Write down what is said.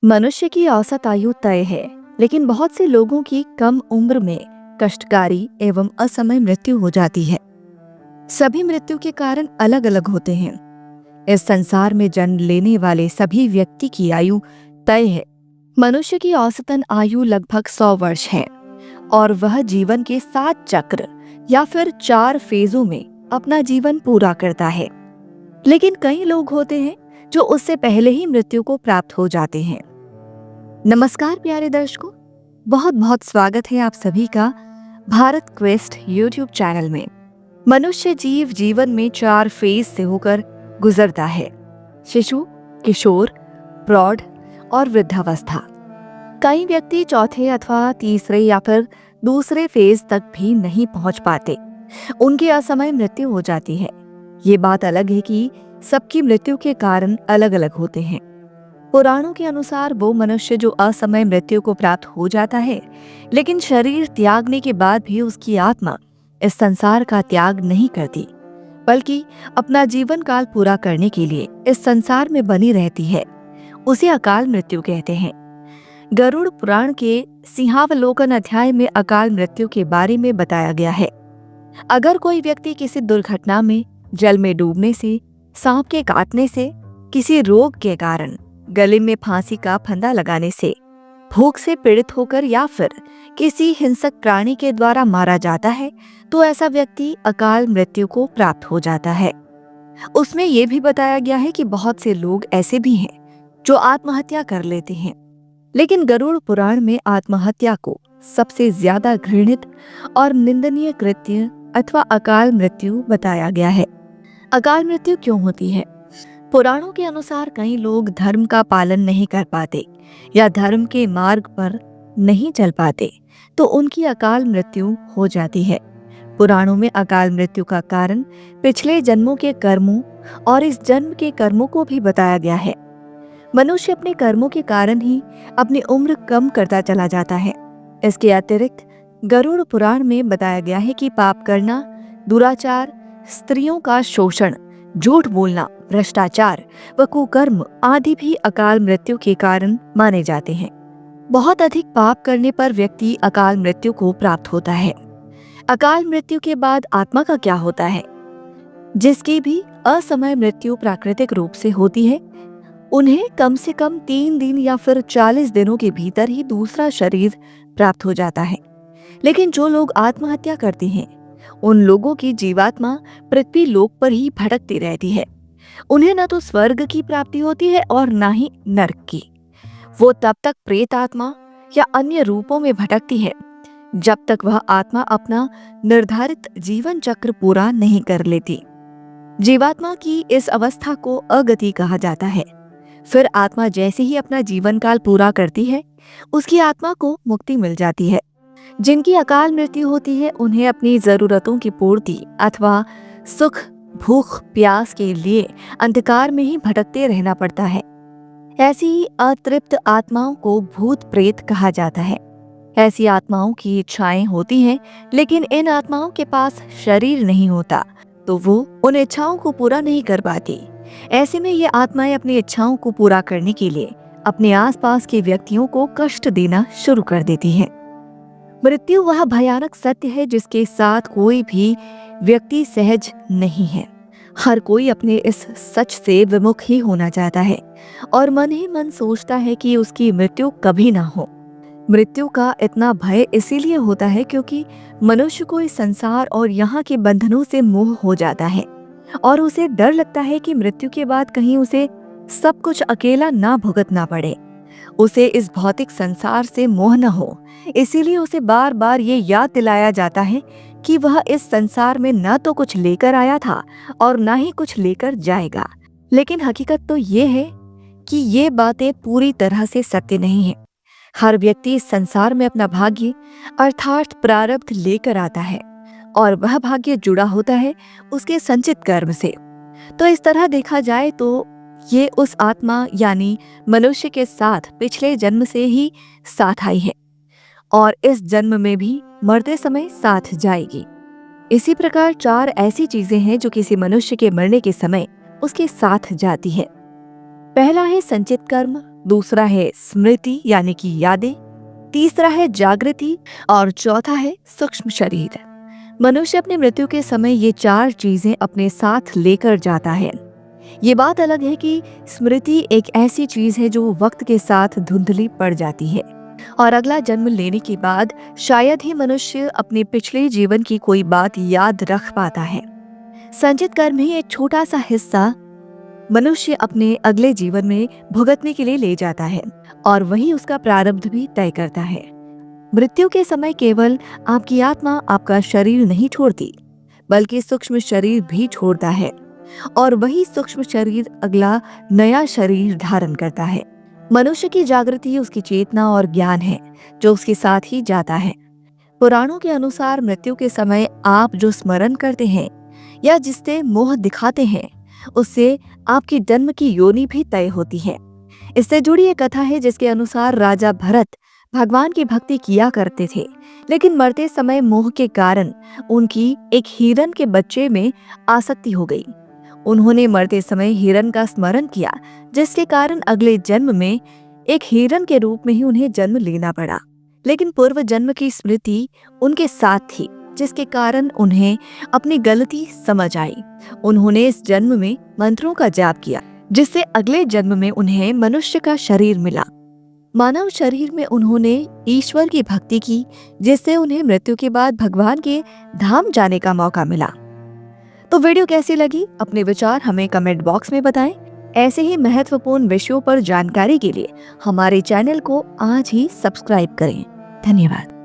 मनुष्य की औसत आयु तय है, लेकिन बहुत से लोगों की कम उम्र में कष्टकारी एवं असमय मृत्यु हो जाती है। सभी मृत्यु के कारण अलग अलग होते हैं। इस संसार में जन्म लेने वाले सभी व्यक्ति की आयु तय है। मनुष्य की औसतन आयु लगभग 100 वर्ष है और वह जीवन के 7 चक्र या फिर 4 फेजों में अपना जीवन पूरा करता है। लेकिन कई लोग होते हैं जो उससे पहले ही मृत्यु को प्राप्त हो जाते हैं। नमस्कार प्यारे दर्शकों, बहुत बहुत स्वागत है आप सभी का भारत क्वेस्ट यूट्यूब चैनल में। मनुष्य जीवन में 4 फेज से होकर गुजरता है: शिशु, किशोर, प्रौढ़ और वृद्धावस्था। कई व्यक्ति चौथे अथवा तीसरे या फिर दूसरे फेज तक भी नहीं पहुंच पाते। उनकी असमय मृत्यु हो जाती है। ये बात अलग है कि सबकी मृत्यु के कारण अलग अलग होते हैं। पुराणों के अनुसार वो मनुष्य जो असमय मृत्यु को प्राप्त हो जाता है, लेकिन शरीर त्यागने के बाद भी उसकी आत्मा इस संसार का त्याग नहीं करती, बल्कि अपना जीवन काल पूरा करने के लिए इस संसार में बनी रहती है, उसे अकाल मृत्यु कहते हैं। गरुड़ पुराण के सिंहावलोकन अध्याय में अकाल मृत्यु के बारे में बताया गया है। अगर कोई व्यक्ति किसी दुर्घटना में, जल में डूबने से, सांप के काटने से, किसी रोग के कारण, गले में फांसी का फंदा लगाने से, भूख से पीड़ित होकर या फिर किसी हिंसक प्राणी के द्वारा मारा जाता है, तो ऐसा व्यक्ति अकाल मृत्यु को प्राप्त हो जाता है। उसमें यह भी बताया गया है कि बहुत से लोग ऐसे भी हैं जो आत्महत्या कर लेते हैं, लेकिन गरुड़ पुराण में आत्महत्या को सबसे ज्यादा घृणित और निंदनीय कृत्य अथवा अकाल मृत्यु बताया गया है। अकाल मृत्यु क्यों होती है? पुराणों के अनुसार कई लोग धर्म का पालन नहीं कर पाते या धर्म के मार्ग पर नहीं चल पाते, तो उनकी अकाल मृत्यु हो जाती है। पुराणों में अकाल मृत्यु का कारण पिछले जन्मों के कर्मों और इस जन्म के कर्मों को भी बताया गया है। मनुष्य अपने कर्मों के कारण ही अपनी उम्र कम करता चला जाता है। इसके अतिरिक्त गरुड़ पुराण में बताया गया है कि पाप करना, दुराचार, स्त्रियों का शोषण, झूठ बोलना, भ्रष्टाचार व कुकर्म आदि भी अकाल मृत्यु के कारण माने जाते हैं। बहुत अधिक पाप करने पर व्यक्ति अकाल मृत्यु को प्राप्त होता है। अकाल मृत्यु के बाद आत्मा का क्या होता है? जिसकी भी असमय मृत्यु प्राकृतिक रूप से होती है, उन्हें कम से कम 3 दिन या फिर 40 दिनों के भीतर ही दूसरा शरीर प्राप्त हो जाता है। लेकिन जो लोग आत्महत्या करते हैं, उन लोगों की जीवात्मा पृथ्वी लोक पर ही भटकती रहती है। उन्हें न तो स्वर्ग की प्राप्ति होती है और न ही नरक की। वो तब तक प्रेत आत्मा या अन्य रूपों में भटकती है जब तक वह आत्मा अपना निर्धारित जीवन चक्र पूरा नहीं कर लेती। जीवात्मा की इस अवस्था को अगति कहा जाता है। फिर आत्मा जैसे ही अपना जीवन काल पूरा करती है, उसकी आत्मा को मुक्ति मिल जाती है। जिनकी अकाल मृत्यु होती है, उन्हें अपनी जरूरतों की पूर्ति अथवा सुख, भूख, प्यास के लिए अंधकार में ही भटकते रहना पड़ता है। ऐसी अतृप्त आत्माओं को भूत प्रेत कहा जाता है। ऐसी आत्माओं की इच्छाएं होती हैं, लेकिन इन आत्माओं के पास शरीर नहीं होता, तो वो उन इच्छाओं को पूरा नहीं कर पाती। ऐसे में ये आत्माएं अपनी इच्छाओं को पूरा करने के लिए अपने आसपास के व्यक्तियों को कष्ट देना शुरू कर देती हैं। मृत्यु वह भयानक सत्य है जिसके साथ कोई भी व्यक्ति सहज नहीं है। हर कोई अपने इस सच से विमुख ही होना चाहता है और मन ही मन सोचता है कि उसकी मृत्यु कभी ना हो। मृत्यु का इतना भय इसीलिए होता है क्योंकि मनुष्य को इस संसार और यहाँ के बंधनों से मोह हो जाता है और उसे डर लगता है कि मृत्यु के बाद कहीं उसे सब कुछ अकेला ना भुगतना पड़े। उसे इस भौतिक संसार से मोह न हो, इसीलिए उसे बार बार ये याद दिलाया जाता है कि वह इस संसार में न तो कुछ लेकर आया था और न ही कुछ लेकर जाएगा। लेकिन हकीकत तो ये है कि ये बातें पूरी तरह से सत्य नहीं है। हर व्यक्ति इस संसार में अपना भाग्य अर्थात प्रारब्ध लेकर आता है और वह भाग्य जुड़ा होता है उसके संचित कर्म से। तो इस तरह देखा जाए तो ये उस आत्मा यानी मनुष्य के साथ पिछले जन्म से ही साथ आई है और इस जन्म में भी मरते समय साथ जाएगी। इसी प्रकार 4 ऐसी चीजें हैं जो किसी मनुष्य के मरने के समय उसके साथ जाती है। पहला है संचित कर्म, दूसरा है स्मृति यानी कि यादें, तीसरा है जागृति और चौथा है सूक्ष्म शरीर। मनुष्य अपनी मृत्यु के समय ये 4 चीजें अपने साथ लेकर जाता है। ये बात अलग है कि स्मृति एक ऐसी चीज है जो वक्त के साथ धुंधली पड़ जाती है और अगला जन्म लेने के बाद शायद ही मनुष्य अपने पिछले जीवन की कोई बात याद रख पाता है। संचित कर्म ही एक छोटा सा हिस्सा मनुष्य अपने अगले जीवन में भुगतने के लिए ले जाता है और वही उसका प्रारब्ध भी तय करता है। मृत्यु के समय केवल आपकी आत्मा आपका शरीर नहीं छोड़ती, बल्कि सूक्ष्म शरीर भी छोड़ता है और वही सूक्ष्म शरीर अगला नया शरीर धारण करता है। मनुष्य की जागृति उसकी चेतना और ज्ञान है जो उसके साथ ही जाता है। पुराणों के अनुसार मृत्यु के समय आप जो स्मरण करते हैं या जिससे मोह दिखाते हैं, उससे आपकी जन्म की योनि भी तय होती है। इससे जुड़ी एक कथा है जिसके अनुसार राजा भरत भगवान की भक्ति किया करते थे, लेकिन मरते समय मोह के कारण उनकी एक हिरण के बच्चे में आसक्ति हो गई। उन्होंने मरते समय हिरण का स्मरण किया, जिसके कारण अगले जन्म में एक हिरण के रूप में ही उन्हें जन्म लेना पड़ा। लेकिन पूर्व जन्म की स्मृति उनके साथ थी, जिसके कारण उन्हें अपनी गलती समझ आई। उन्होंने इस जन्म में मंत्रों का जाप किया, जिससे अगले जन्म में उन्हें मनुष्य का शरीर मिला। मानव शरीर में उन्होंने ईश्वर की भक्ति की, जिससे उन्हें मृत्यु के बाद भगवान के धाम जाने का मौका मिला। तो वीडियो कैसी लगी, अपने विचार हमें कमेंट बॉक्स में बताएं। ऐसे ही महत्वपूर्ण विषयों पर जानकारी के लिए हमारे चैनल को आज ही सब्सक्राइब करें। धन्यवाद।